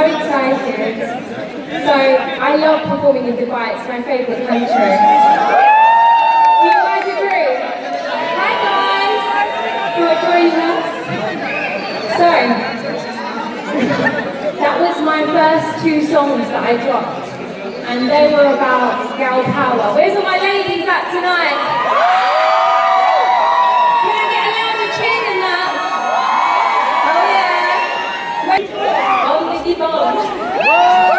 excited. So I love performing in Dubai, it's my favourite country. Do you guys agree? Hi guys! Who are joining us? So, that was my first 2 songs that I dropped. And they were about gal power. Where's all my ladies at tonight? Can I get a louder cheer than that? Oh yeah! On with your bombs.